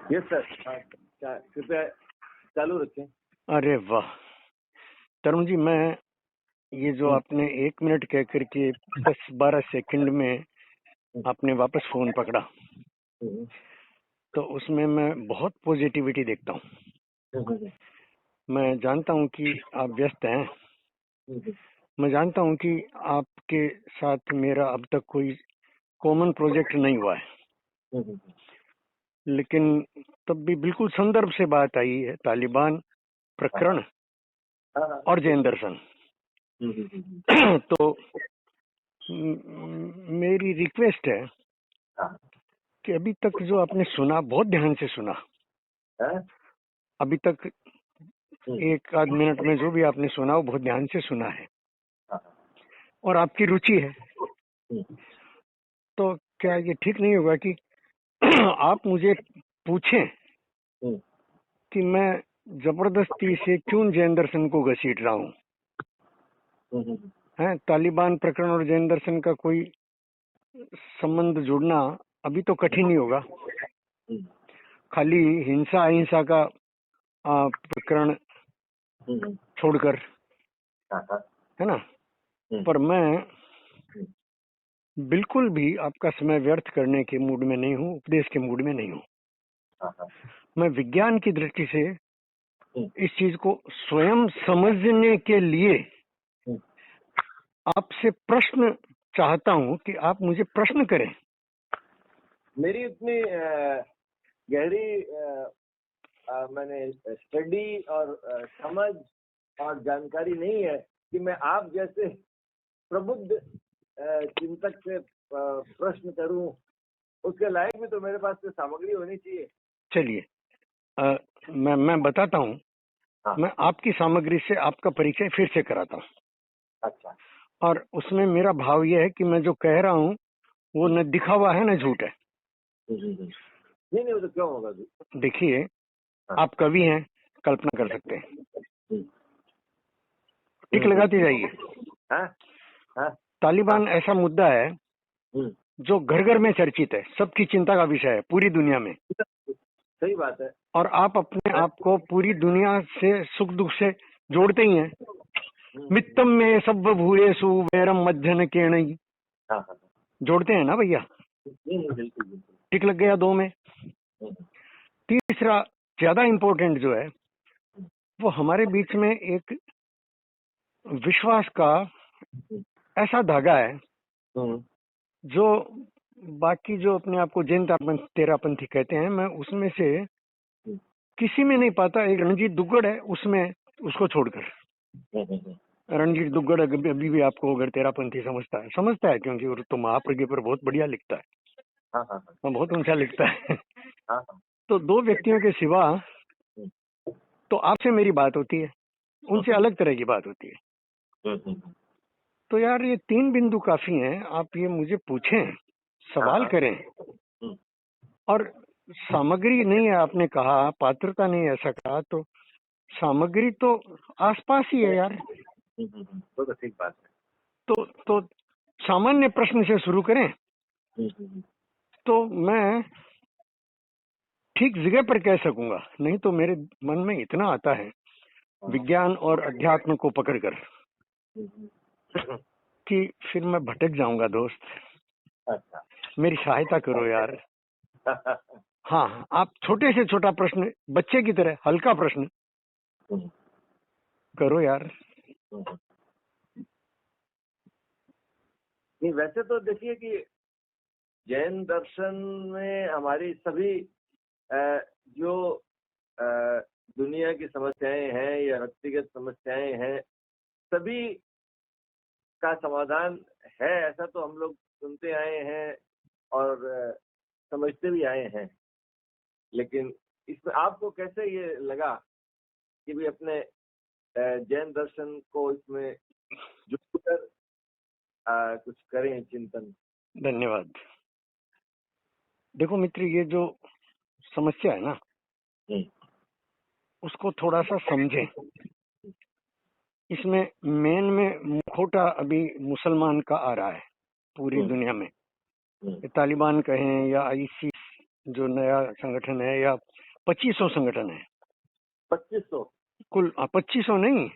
Yes sir. कृपया चालू रखें। अरे वाह तरुण जी, मैं ये जो आपने 1 मिनट कह करके 10-12 सेकंड में आपने वापस फोन पकड़ा, तो उसमें मैं बहुत पॉजिटिविटी देखता हूँ। मैं जानता हूँ कि आप व्यस्त हैं, मैं जानता हूँ कि आपके साथ मेरा अब तक कोई कॉमन प्रोजेक्ट नहीं हुआ है, लेकिन तब भी बिल्कुल संदर्भ से बात आई है, तालिबान प्रकरण और जैन दर्शन। तो मेरी रिक्वेस्ट है कि अभी तक जो आपने सुना, बहुत ध्यान से सुना, अभी तक 1 आध मिनट में जो भी आपने सुना वो बहुत ध्यान से सुना है और आपकी रुचि है, तो क्या ये ठीक नहीं होगा कि आप मुझे पूछें कि मैं जबरदस्ती से क्यों जैन दर्शन को घसीट रहा हूँ? है तालिबान प्रकरण और जैन दर्शन का कोई संबंध जुड़ना अभी तो कठिन ही होगा। खाली हिंसा अहिंसा का प्रकरण छोड़कर, है ना? पर मैं बिल्कुल भी आपका समय व्यर्थ करने के मूड में नहीं हूँ, उपदेश के मूड में नहीं हूँ। मैं विज्ञान की दृष्टि से इस चीज को स्वयं समझने के लिए आपसे प्रश्न चाहता हूँ कि आप मुझे प्रश्न करें। मेरी उतनी गहरी मैंने स्टडी और समझ और जानकारी नहीं है कि मैं आप जैसे प्रबुद्ध चिंतक से प्रश्न करूं। उसके लायक भी तो मेरे पास से सामग्री होनी चाहिए। चलिए, मैं बताता हूँ। हाँ। मैं आपकी सामग्री से आपका परिचय फिर से कराता हूँ। अच्छा। और उसमें मेरा भाव यह है कि मैं जो कह रहा हूँ वो न दिखावा है न झूठ है। नहीं वो तो क्यों होगा? देखिए, आप कवि हैं, कल्पना कर सकते हैं, टिक लगाते जाइए। तालिबान ऐसा मुद्दा है जो घर घर में चर्चित है, सबकी चिंता का विषय है पूरी दुनिया में। सही बात है। और आप अपने आप को पूरी दुनिया से सुख दुख से जोड़ते ही हैं। मित्तम में सब भूरेसु वैरम मध्यन केणई, जोड़ते हैं ना भैया? टिक लग गया 2 में। तीसरा ज्यादा इंपॉर्टेंट जो है वो हमारे बीच में एक विश्वास का ऐसा धागा है जो बाकी जो अपने आप को जैन तेरापंथी कहते हैं, मैं उसमें से किसी में नहीं पाता। एक रणजीत दुग्गड़ है उसमें, उसको छोड़कर। रणजीत दुग्गड़ अभी भी आपको अगर तेरापंथी समझता है क्योंकि वो तो महाप्रज्ञ पर बहुत बढ़िया लिखता है। बहुत ऊंचा लिखता है। तो 2 व्यक्तियों के सिवा तो आपसे मेरी बात होती है, उनसे अलग तरह की बात होती है। तो यार ये 3 बिंदु काफी हैं। आप ये मुझे पूछें, सवाल करें। और सामग्री नहीं है आपने कहा, पात्रता नहीं है ऐसा कहा, तो सामग्री तो आसपास ही है यार। तो ठीक बात है। तो सामान्य प्रश्न से शुरू करें तो मैं ठीक जगह पर कह सकूंगा, नहीं तो मेरे मन में इतना आता है विज्ञान और अध्यात्म को पकड़कर कि फिर मैं भटक जाऊंगा दोस्त। अच्छा। मेरी सहायता करो यार। हाँ, आप छोटे से छोटा प्रश्न, बच्चे की तरह हल्का प्रश्न करो यार। नहीं, वैसे तो देखिए कि जैन दर्शन में हमारी सभी जो दुनिया की समस्याएं हैं या व्यक्तिगत समस्याएं हैं, सभी का समाधान है, ऐसा तो हम लोग सुनते आए हैं और समझते भी आए हैं। लेकिन इसमें आपको कैसे ये लगा कि भी अपने जैन दर्शन को इसमें जुड़कर कुछ करें चिंतन? धन्यवाद। देखो मित्र, ये जो समस्या है ना, उसको थोड़ा सा समझें। इसमें मेन में मुखौटा अभी मुसलमान का आ रहा है पूरी दुनिया में। तालिबान कहें या आईसिस जो नया संगठन है, या 2500 संगठन है 2500 कुल। 2500 नहीं,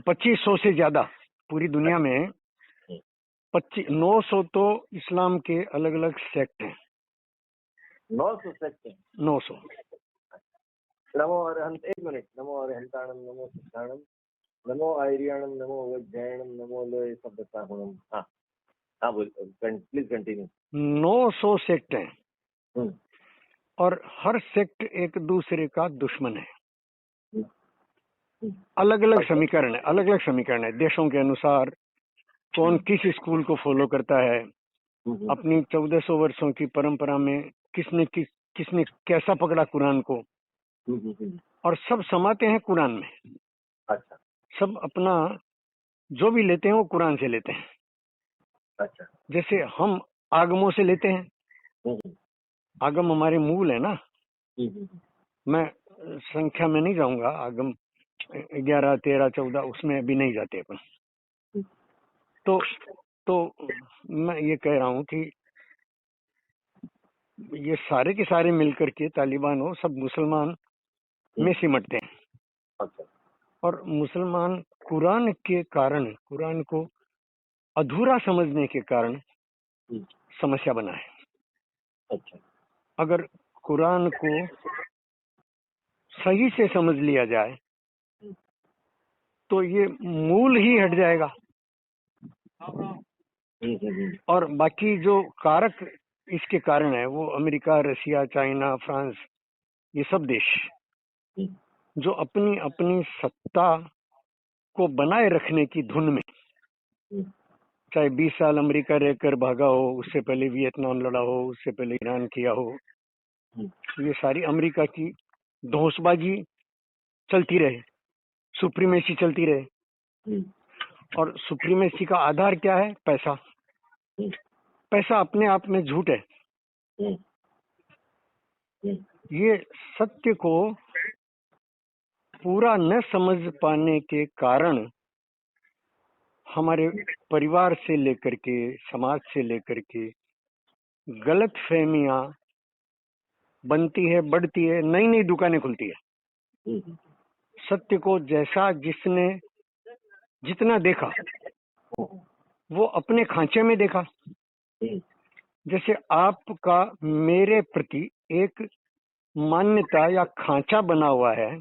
2500 से ज्यादा पूरी दुनिया में। 900 तो इस्लाम के अलग अलग सेक्ट हैं। 900 सेक्ट हैं। 900। नमो अरहंत, एक मिनट। नमो अरहंताणम, नमो सिद्धाणम, नमो आयरियाणम, नमो वज्जैणम, नमो लोय शब्दताहुणम। हाँ हाँ, बोल, प्लीज कंटिन्यू। 900 सेक्ट हैं और हर सेक्ट एक दूसरे का दुश्मन है। अलग अलग समीकरण है, अलग अलग समीकरण है। देशों के अनुसार कौन किस स्कूल को फॉलो करता है, अपनी 1400 वर्षों की परंपरा में किसने कैसा पकड़ा कुरान को, और सब समाते हैं कुरान में। अच्छा। सब अपना जो भी लेते हैं वो कुरान से लेते हैं। अच्छा। जैसे हम आगमों से लेते हैं, आगम हमारे मूल है ना। मैं संख्या में नहीं जाऊंगा, आगम 11, 13, 14 उसमें अभी नहीं जाते अपन। तो मैं ये कह रहा हूँ कि ये सारे के सारे मिलकर के तालिबान हो, सब मुसलमान में सिमटते हैं। अच्छा। और मुसलमान कुरान के कारण, कुरान को अधूरा समझने के कारण समस्या बना है। अच्छा। अगर कुरान को सही से समझ लिया जाए तो ये मूल ही हट जाएगा। और बाकी जो कारक इसके कारण है वो अमेरिका, रशिया, चाइना, फ्रांस, ये सब देश जो अपनी अपनी सत्ता को बनाए रखने की धुन में, चाहे 20 साल अमेरिका रहकर भागा हो, उससे पहले वियतनाम लड़ा हो, उससे पहले ईरान किया हो, ये सारी अमेरिका की धौंसबाजी चलती रहे, सुप्रीमेसी चलती रहे। और सुप्रीमेसी का आधार क्या है? पैसा। पैसा अपने आप में झूठ है। ये सत्य को पूरा न समझ पाने के कारण हमारे परिवार से लेकर के, समाज से लेकर के गलत फहमियां बनती है, बढ़ती है, नई नई दुकानें खुलती है। सत्य को जैसा जिसने जितना देखा वो अपने खांचे में देखा। जैसे आपका मेरे प्रति एक मान्यता या खांचा बना हुआ है,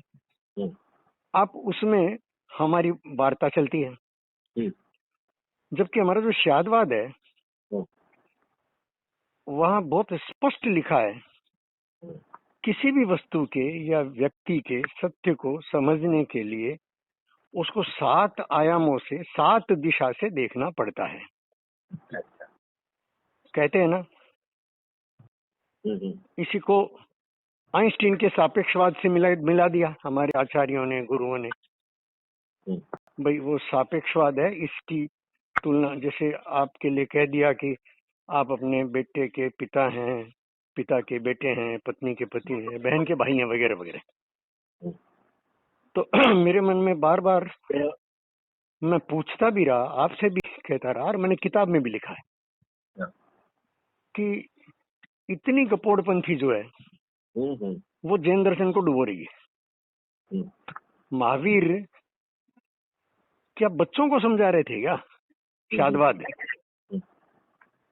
आप उसमें हमारी वार्ता चलती है। जबकि हमारा जो शादवाद है वहां बहुत स्पष्ट लिखा है, किसी भी वस्तु के या व्यक्ति के सत्य को समझने के लिए उसको 7 आयामों से, 7 दिशा से देखना पड़ता है। कहते हैं ना, इसी को आइंस्टीन के सापेक्षवाद से मिला दिया हमारे आचार्यों ने, गुरुओं ने। भाई वो सापेक्षवाद है, इसकी तुलना, जैसे आपके लिए कह दिया कि आप अपने बेटे के पिता हैं, पिता के बेटे हैं, पत्नी के पति हैं, बहन के भाई हैं, वगैरह वगैरह। तो मेरे मन में बार बार मैं पूछता भी रहा, आपसे भी कहता रहा, और मैंने किताब में भी लिखा है कि इतनी कपोड़पंथी जो है वो जैन दर्शन को डुबो रही है। महावीर क्या बच्चों को समझा रहे थे क्या शादवाद?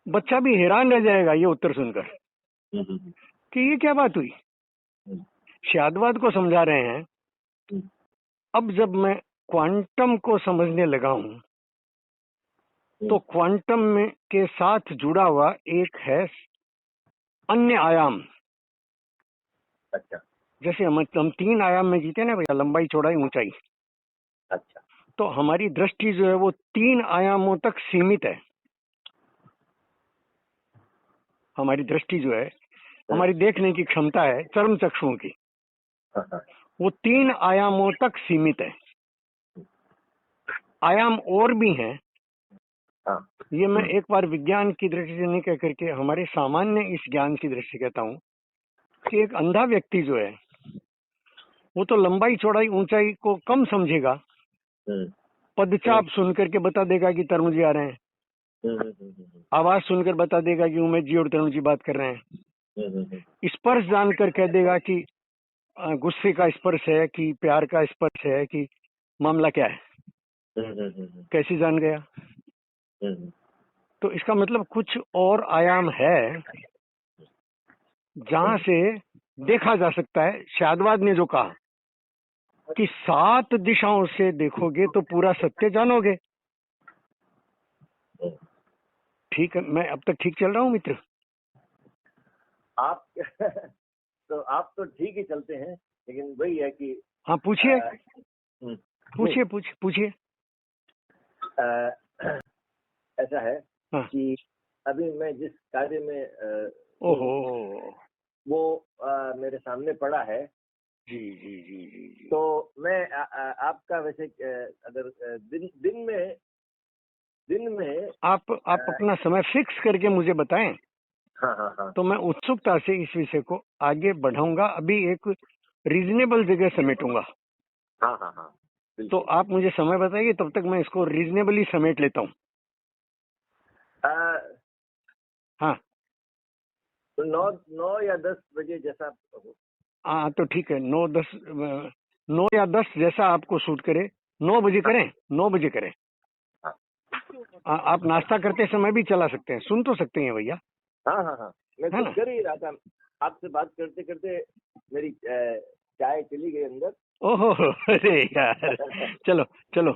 बच्चा भी हैरान रह जाएगा ये उत्तर सुनकर कि ये क्या बात हुई। शादवाद को समझा रहे हैं। अब जब मैं क्वांटम को समझने लगा हूं तो क्वांटम में के साथ जुड़ा हुआ एक है अन्य आयाम। अच्छा। जैसे हम 3 आयाम में जीते ना भैया, लंबाई, चौड़ाई, ऊंचाई। अच्छा। तो हमारी दृष्टि जो है वो 3 आयामों तक सीमित है। हमारी दृष्टि जो है, हमारी देखने की क्षमता है चर्म चक्षुओं की, वो 3 आयामों तक सीमित है। आयाम और भी हैं। ये मैं एक बार विज्ञान की दृष्टि से नहीं कह करके हमारे सामान्य इस ज्ञान की दृष्टि से कहता हूँ कि एक अंधा व्यक्ति जो है वो तो लंबाई, चौड़ाई, ऊंचाई को कम समझेगा। पदचाप सुन करके बता देगा कि तरुण जी आ रहे हैं। आवाज सुनकर बता देगा कि उमेश जी और तरुण जी बात कर रहे हैं। स्पर्श जानकर कह देगा कि गुस्से का स्पर्श है कि प्यार का स्पर्श है कि मामला क्या है। कैसे जान गया? तो इसका मतलब कुछ और आयाम है जहां से देखा जा सकता है। शादवाद ने जो कहा कि 7 दिशाओं से देखोगे तो पूरा सत्य जानोगे। ठीक है, मैं अब तक ठीक चल रहा हूँ मित्र? आप तो आप तो ठीक ही चलते हैं, लेकिन वही है कि हाँ पूछिए पूछिए पूछिए। ऐसा है हाँ। कि अभी मैं जिस कार्य में ओहो वो मेरे सामने पड़ा है। जी जी जी जी जी। तो मैं आपका वैसे अगर दिन में आप अपना समय फिक्स करके मुझे बताएं। हाँ। तो मैं उत्सुकता से इस विषय को आगे बढ़ाऊंगा। अभी एक रीजनेबल जगह समेटूंगा। हाँ। तो आप मुझे समय बताइए, तब तक मैं इसको रीजनेबली समेट लेता हूँ। हाँ तो 9 या 10 बजे जैसा हो। हाँ तो ठीक है, 9 या 10 जैसा आपको सूट करे। 9 बजे करें? 9 बजे करें। आप नाश्ता करते समय भी चला सकते हैं, सुन तो सकते हैं भैया। हाँ मैं कुछ कर ही रहा था, आपसे बात करते करते मेरी चाय चली गई अंदर। ओहो अरे यार चलो चलो।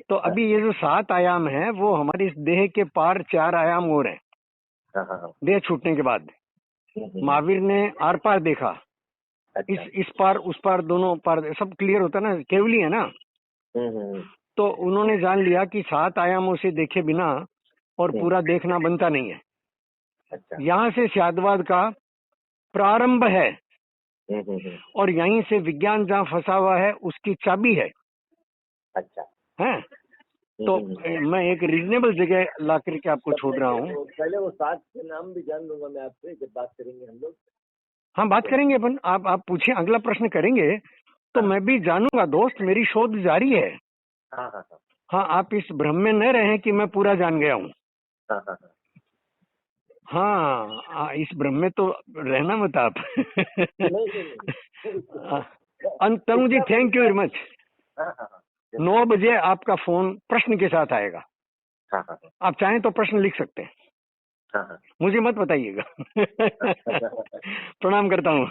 तो अभी ये जो 7 आयाम है वो हमारी इस देह के पार 4 आयाम और हैं। देह छूटने के बाद महावीर ने आर पार देखा। अच्छा। इस पार उस पार दोनों पार सब क्लियर होता है ना, केवली है ना। तो उन्होंने जान लिया कि 7 आयामों से देखे बिना और पूरा देखना बनता नहीं है। अच्छा। यहाँ से शादवाद का प्रारंभ है और यहीं से विज्ञान जहाँ फंसा हुआ है उसकी चाबी है। अच्छा है तो मैं एक रीजनेबल जगह ला करके आपको छोड़ रहा हूँ। तो पहले वो 7 के नाम भी जान लूंगा मैं आपसे जब बात करेंगे हम लोग। हाँ बात करेंगे अपन। आप पूछिए, अगला प्रश्न करेंगे तो मैं भी जानूंगा दोस्त, मेरी शोध जारी है। हाँ आप इस भ्रम में न रहें कि मैं पूरा जान गया हूँ। हाँ इस भ्रम में तो रहना मत आप। तनु जी थैंक यू वेरी मच। 9 बजे आपका फोन प्रश्न के साथ आएगा। आप चाहें तो प्रश्न लिख सकते हैं। मुझे मत बताइएगा। प्रणाम करता हूँ।